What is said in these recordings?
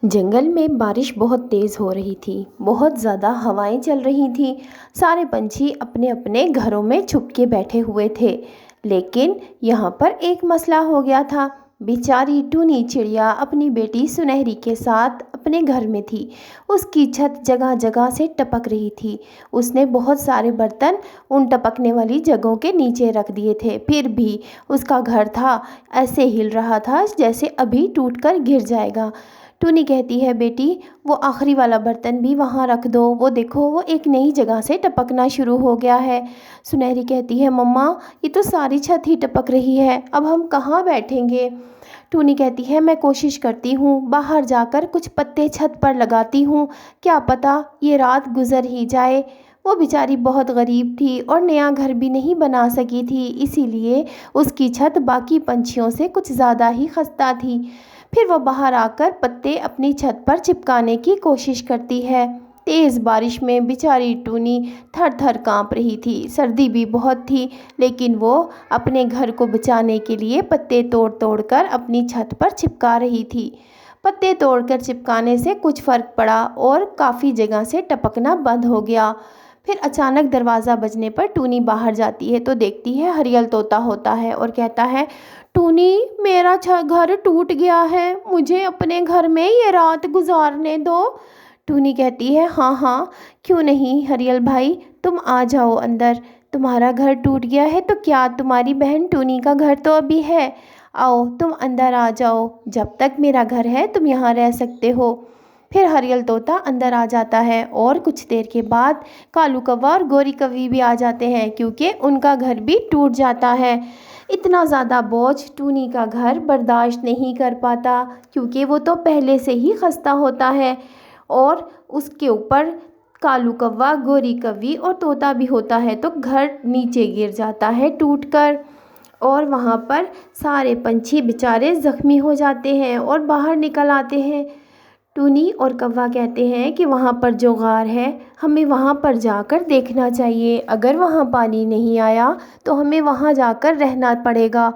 जंगल में बारिश बहुत तेज़ हो रही थी। बहुत ज़्यादा हवाएं चल रही थीं। सारे पंछी अपने अपने घरों में छुप के बैठे हुए थे। लेकिन यहाँ पर एक मसला हो गया था। बेचारी टूनी चिड़िया अपनी बेटी सुनहरी के साथ अपने घर में थी। उसकी छत जगह जगह से टपक रही थी। उसने बहुत सारे बर्तन उन टपकने वाली जगहों के नीचे रख दिए थे, फिर भी उसका घर था ऐसे हिल रहा था जैसे अभी टूटकर गिर जाएगा। टूनी कहती है, बेटी वो आखिरी वाला बर्तन भी वहाँ रख दो, वो देखो वो एक नई जगह से टपकना शुरू हो गया है। सुनहरी कहती है, मम्मा ये तो सारी छत ही टपक रही है, अब हम कहाँ बैठेंगे। टूनी कहती है, मैं कोशिश करती हूँ, बाहर जाकर कुछ पत्ते छत पर लगाती हूँ, क्या पता ये रात गुजर ही जाए। वो बेचारी बहुत गरीब थी और नया घर भी नहीं बना सकी थी, इसीलिए उसकी छत बाकी पंछियों से कुछ ज़्यादा ही खस्ता थी। फिर वो बाहर आकर पत्ते अपनी छत पर चिपकाने की कोशिश करती है। तेज़ बारिश में बेचारी टूनी थर थर काँप रही थी। सर्दी भी बहुत थी, लेकिन वो अपने घर को बचाने के लिए पत्ते तोड़ तोड़ कर अपनी छत पर चिपका रही थी। पत्ते तोड़कर चिपकाने से कुछ फ़र्क पड़ा और काफ़ी जगह से टपकना बंद हो गया। फिर अचानक दरवाज़ा बजने पर टूनी बाहर जाती है तो देखती है हरियल तोता होता है और कहता है, टूनी मेरा घर टूट गया है, मुझे अपने घर में ये रात गुजारने दो। टूनी कहती है, हाँ हाँ क्यों नहीं हरियल भाई, तुम आ जाओ अंदर। तुम्हारा घर टूट गया है तो क्या तुम्हारी बहन टूनी का घर तो अभी है। आओ तुम अंदर आ जाओ, जब तक मेरा घर है तुम यहाँ रह सकते हो। फिर हरियल तोता अंदर आ जाता है और कुछ देर के बाद कालू कौवा और गोरी कौवी भी आ जाते हैं, क्योंकि उनका घर भी टूट जाता है। इतना ज़्यादा बोझ टूनी का घर बर्दाश्त नहीं कर पाता, क्योंकि वो तो पहले से ही खस्ता होता है और उसके ऊपर कालू कौवा, गोरी कौवी और तोता भी होता है, तो घर नीचे गिर जाता है टूटकर। और वहाँ पर सारे पंछी बेचारे ज़ख्मी हो जाते हैं और बाहर निकल आते हैं। टूनी और कौवा कहते हैं कि वहाँ पर जो गार है हमें वहाँ पर जाकर देखना चाहिए, अगर वहाँ पानी नहीं आया तो हमें वहाँ जाकर रहना पड़ेगा।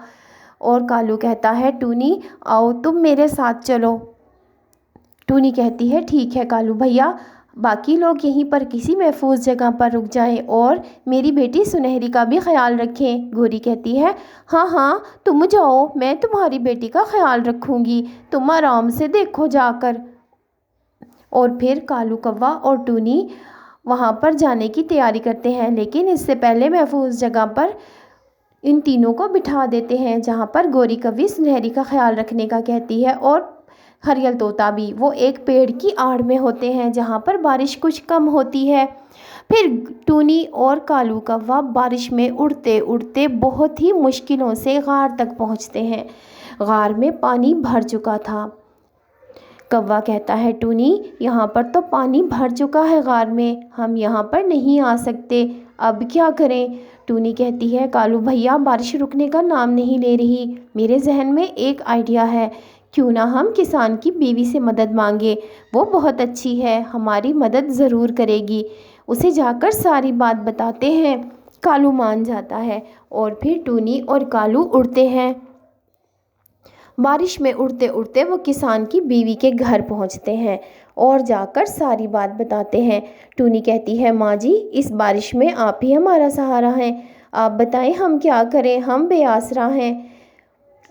और कालू कहता है, टूनी आओ तुम मेरे साथ चलो। टूनी कहती है, ठीक है कालू भैया, बाकी लोग यहीं पर किसी महफूज जगह पर रुक जाएं और मेरी बेटी सुनहरी का भी ख्याल रखें। गोरी कहती है, हाँ हाँ तुम जाओ, मैं तुम्हारी बेटी का ख्याल रखूँगी, तुम आराम से देखो जाकर। और फिर कालू कौवा और टूनी वहाँ पर जाने की तैयारी करते हैं, लेकिन इससे पहले महफूज जगह पर इन तीनों को बिठा देते हैं, जहाँ पर गोरी कौवी सुनहरी का ख्याल रखने का कहती है और हरियल तोता भी। वो एक पेड़ की आड़ में होते हैं जहाँ पर बारिश कुछ कम होती है। फिर टूनी और कालू कौवा बारिश में उड़ते उड़ते बहुत ही मुश्किलों से गार तक पहुँचते हैं। गार में पानी भर चुका था। कौवा कहता है, टूनी यहाँ पर तो पानी भर चुका है गार में, हम यहाँ पर नहीं आ सकते, अब क्या करें। टूनी कहती है, कालू भैया बारिश रुकने का नाम नहीं ले रही, मेरे जहन में एक आइडिया है, क्यों ना हम किसान की बीवी से मदद मांगे, वो बहुत अच्छी है, हमारी मदद ज़रूर करेगी, उसे जाकर सारी बात बताते हैं। कालू मान जाता है और फिर टूनी और कालू उड़ते हैं। बारिश में उड़ते उड़ते वो किसान की बीवी के घर पहुंचते हैं और जाकर सारी बात बताते हैं। टूनी कहती है, माँ जी इस बारिश में आप ही हमारा सहारा हैं, आप बताएं हम क्या करें, हम बेआसरा हैं।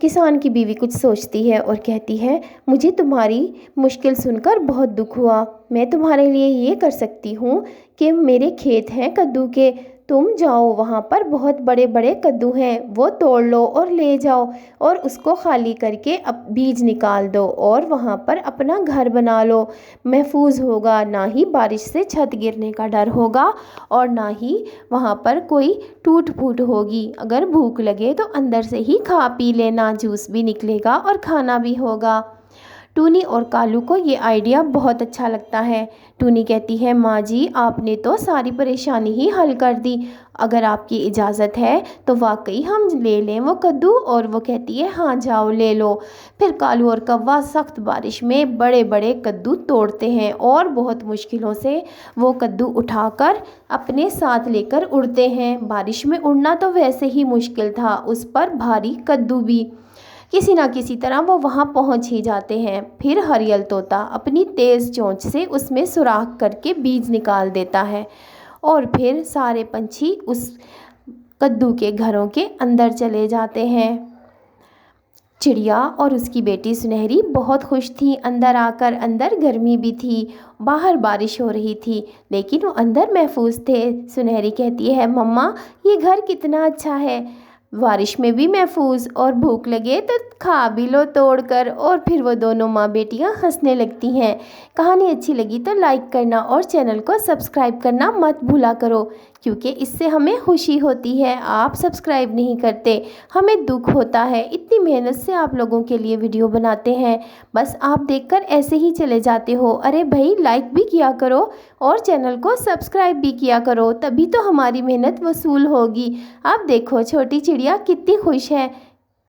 किसान की बीवी कुछ सोचती है और कहती है, मुझे तुम्हारी मुश्किल सुनकर बहुत दुख हुआ, मैं तुम्हारे लिए ये कर सकती हूँ कि मेरे खेत हैं कद्दू के, तुम जाओ वहाँ पर बहुत बड़े बड़े कद्दू हैं, वो तोड़ लो और ले जाओ और उसको खाली करके अब बीज निकाल दो और वहाँ पर अपना घर बना लो, महफूज होगा, ना ही बारिश से छत गिरने का डर होगा और ना ही वहाँ पर कोई टूट फूट होगी। अगर भूख लगे तो अंदर से ही खा पी लेना, जूस भी निकलेगा और खाना भी होगा। टूनी और कालू को ये आइडिया बहुत अच्छा लगता है। टूनी कहती है, माँ जी आपने तो सारी परेशानी ही हल कर दी, अगर आपकी इजाज़त है तो वाकई हम ले लें वो कद्दू। और वो कहती है, हाँ जाओ ले लो। फिर कालू और कौवा सख्त बारिश में बड़े बड़े कद्दू तोड़ते हैं और बहुत मुश्किलों से वो कद्दू उठाकर अपने साथ लेकर उड़ते हैं। बारिश में उड़ना तो वैसे ही मुश्किल था, उस पर भारी कद्दू भी। किसी ना किसी तरह वो वहाँ पहुँच ही जाते हैं। फिर हरियल तोता अपनी तेज़ चोंच से उसमें सुराख करके बीज निकाल देता है और फिर सारे पंछी उस कद्दू के घरों के अंदर चले जाते हैं। चिड़िया और उसकी बेटी सुनहरी बहुत खुश थी। अंदर आकर, अंदर गर्मी भी थी, बाहर बारिश हो रही थी, लेकिन वो अंदर महफूज थे। सुनहरी कहती है, मम्मा ये घर कितना अच्छा है, बारिश में भी महफूज, और भूख लगे तो खा भी लो तोड़ कर। और फिर वो दोनों माँ बेटियाँ हंसने लगती हैं। कहानी अच्छी लगी तो लाइक करना और चैनल को सब्सक्राइब करना मत भूला करो, क्योंकि इससे हमें खुशी होती है। आप सब्सक्राइब नहीं करते, हमें दुख होता है। इतनी मेहनत से आप लोगों के लिए वीडियो बनाते हैं, बस आप देखकर ऐसे ही चले जाते हो। अरे भाई, लाइक भी किया करो और चैनल को सब्सक्राइब भी किया करो, तभी तो हमारी मेहनत वसूल होगी। आप देखो छोटी चिड़िया कितनी खुश है।